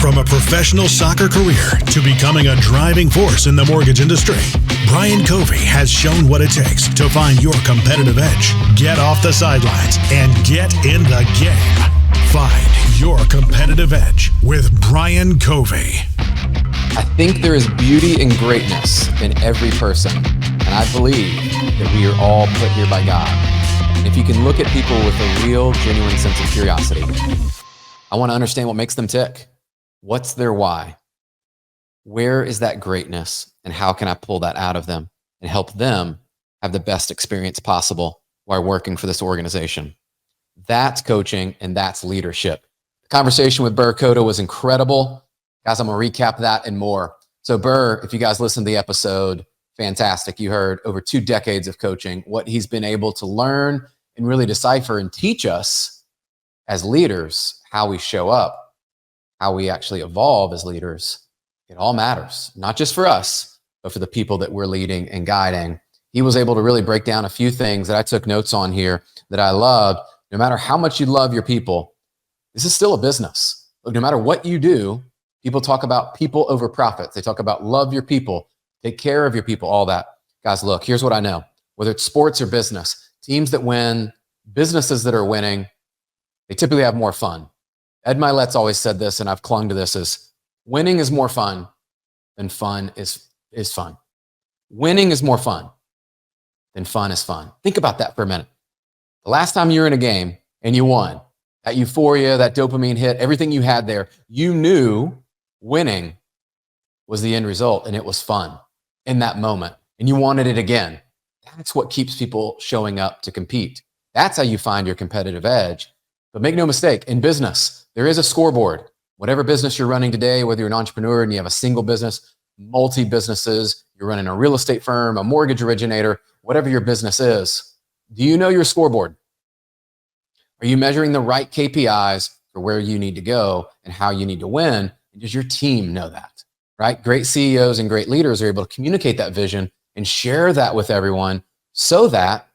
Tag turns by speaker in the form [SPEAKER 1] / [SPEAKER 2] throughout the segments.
[SPEAKER 1] From a professional soccer career to becoming a driving force in the mortgage industry, Brian Covey has shown what it takes to find your competitive edge. Get off the sidelines and get in the game. Find your competitive edge with Brian Covey.
[SPEAKER 2] I think there is beauty and greatness in every person, and I believe that we are all put here by God. And if you can look at people with a real, genuine sense of curiosity, I want to understand what makes them tick. What's their why? Where is that greatness, and how can I pull that out of them and help them have the best experience possible while working for this organization? That's coaching, and that's leadership. The conversation with Burr, Cota was incredible. Guys, I'm going to recap that and more. So Burr, if you guys listened to the episode, fantastic. You heard over 2 decades of coaching, what he's been able to learn and really decipher and teach us as leaders, how we show up, how we actually evolve as leaders. It all matters, not just for us, but for the people that we're leading and guiding. He was able to really break down a few things that I took notes on here that I loved. No matter how much you love your people, this is still a business. Look, no matter what you do, people talk about people over profits. They talk about love your people, take care of your people, all that. Guys, look, here's what I know. Whether it's sports or business, teams that win, businesses that are winning, they typically have more fun. Ed Milet's always said this, and I've clung to this, is winning is more fun than fun is fun. Winning is more fun than fun is fun. Think about that for a minute. The last time you were in a game and you won, that euphoria, that dopamine hit, everything you had there, you knew winning was the end result, and it was fun in that moment, and you wanted it again. That's what keeps people showing up to compete. That's how you find your competitive edge. But make no mistake, in business, there is a scoreboard. Whatever business you're running today, whether you're an entrepreneur and you have a single business, multi-businesses, you're running a real estate firm, a mortgage originator, whatever your business is, do you know your scoreboard? Are you measuring the right KPIs for where you need to go and how you need to win? And does your team know that, right? Great CEOs and great leaders are able to communicate that vision and share that with everyone so that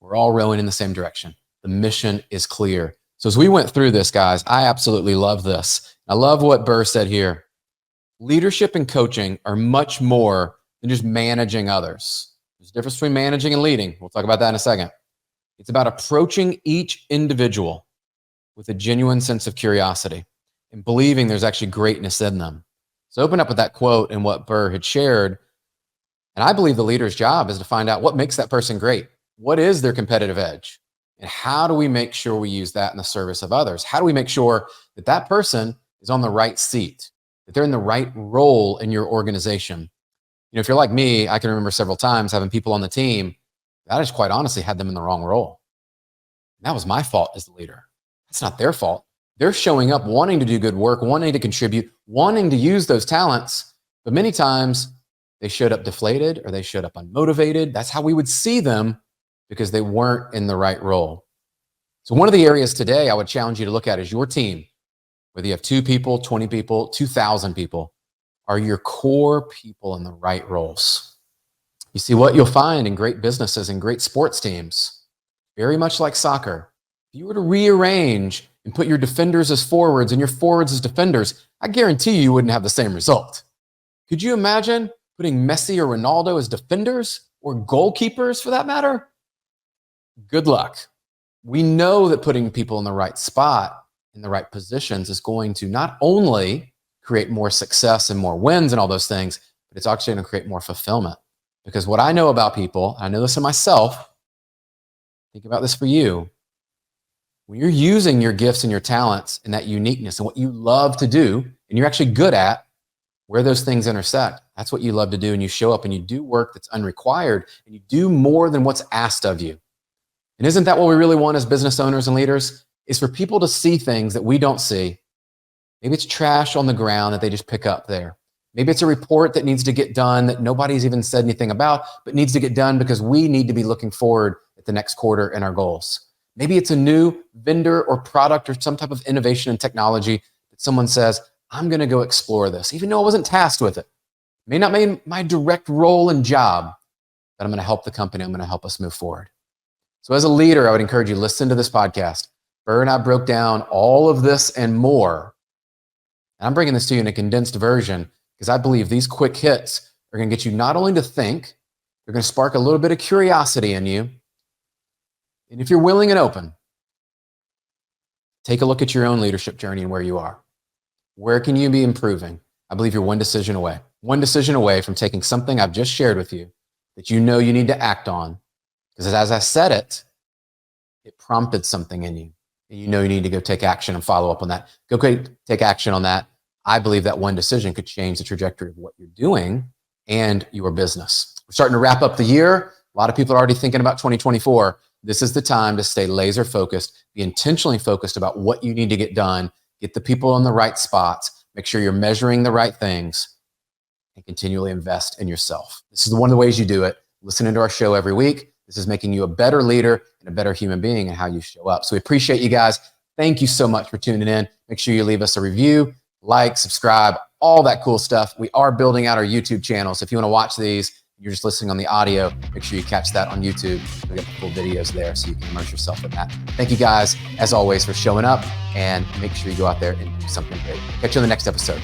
[SPEAKER 2] we're all rowing in the same direction. The mission is clear. So as we went through this, guys, I absolutely love this. I love what Burr said here. Leadership and coaching are much more than just managing others. There's a difference between managing and leading. We'll talk about that in a second. It's about approaching each individual with a genuine sense of curiosity and believing there's actually greatness in them. So open up with that quote and what Burr had shared. And I believe the leader's job is to find out what makes that person great. What is their competitive edge? And how do we make sure we use that in the service of others? How do we make sure that that person is on the right seat, that they're in the right role in your organization? You know, if you're like me, I can remember several times having people on the team that I just quite honestly had them in the wrong role. And that was my fault as the leader. That's not their fault. They're showing up wanting to do good work, wanting to contribute, wanting to use those talents. But many times they showed up deflated or they showed up unmotivated. That's how we would see them because they weren't in the right role. So one of the areas today I would challenge you to look at is your team. Whether you have 2 people, 20 people, 2,000 people, are your core people in the right roles? You see, what you'll find in great businesses and great sports teams, very much like soccer, if you were to rearrange and put your defenders as forwards and your forwards as defenders, I guarantee you wouldn't have the same result. Could you imagine putting Messi or Ronaldo as defenders or goalkeepers for that matter? Good luck. We know that putting people in the right spot, in the right positions is going to not only create more success and more wins and all those things, but it's actually going to create more fulfillment. Because what I know about people, I know this in myself, think about this for you. When you're using your gifts and your talents and that uniqueness and what you love to do, and you're actually good at, where those things intersect, that's what you love to do, and you show up and you do work that's unrequired, and you do more than what's asked of you. And isn't that what we really want as business owners and leaders? Is for people to see things that we don't see. Maybe it's trash on the ground that they just pick up there. Maybe it's a report that needs to get done that nobody's even said anything about, but needs to get done because we need to be looking forward at the next quarter and our goals. Maybe it's a new vendor or product or some type of innovation and technology that someone says, I'm going to go explore this, even though I wasn't tasked with it. It may not be my direct role and job, but I'm going to help the company. I'm going to help us move forward. So as a leader, I would encourage you to listen to this podcast. Burr and I broke down all of this and more. And I'm bringing this to you in a condensed version because I believe these quick hits are going to get you not only to think, they're going to spark a little bit of curiosity in you. And if you're willing and open, take a look at your own leadership journey and where you are. Where can you be improving? I believe you're one decision away from taking something I've just shared with you that you know you need to act on. Because as I said it, it prompted something in you. And you know you need to go take action and follow up on that. Go take action on that. I believe that one decision could change the trajectory of what you're doing and your business. We're starting to wrap up the year. A lot of people are already thinking about 2024. This is the time to stay laser focused, be intentionally focused about what you need to get done, get the people in the right spots, make sure you're measuring the right things, and continually invest in yourself. This is one of the ways you do it. Listening to our show every week. This is making you a better leader and a better human being in how you show up. So we appreciate you guys. Thank you so much for tuning in. Make sure you leave us a review, like, subscribe, all that cool stuff. We are building out our YouTube channel. So if you want to watch these, you're just listening on the audio, make sure you catch that on YouTube. We got the full videos there so you can immerse yourself in that. Thank you guys, as always, for showing up, and make sure you go out there and do something great. Catch you on the next episode.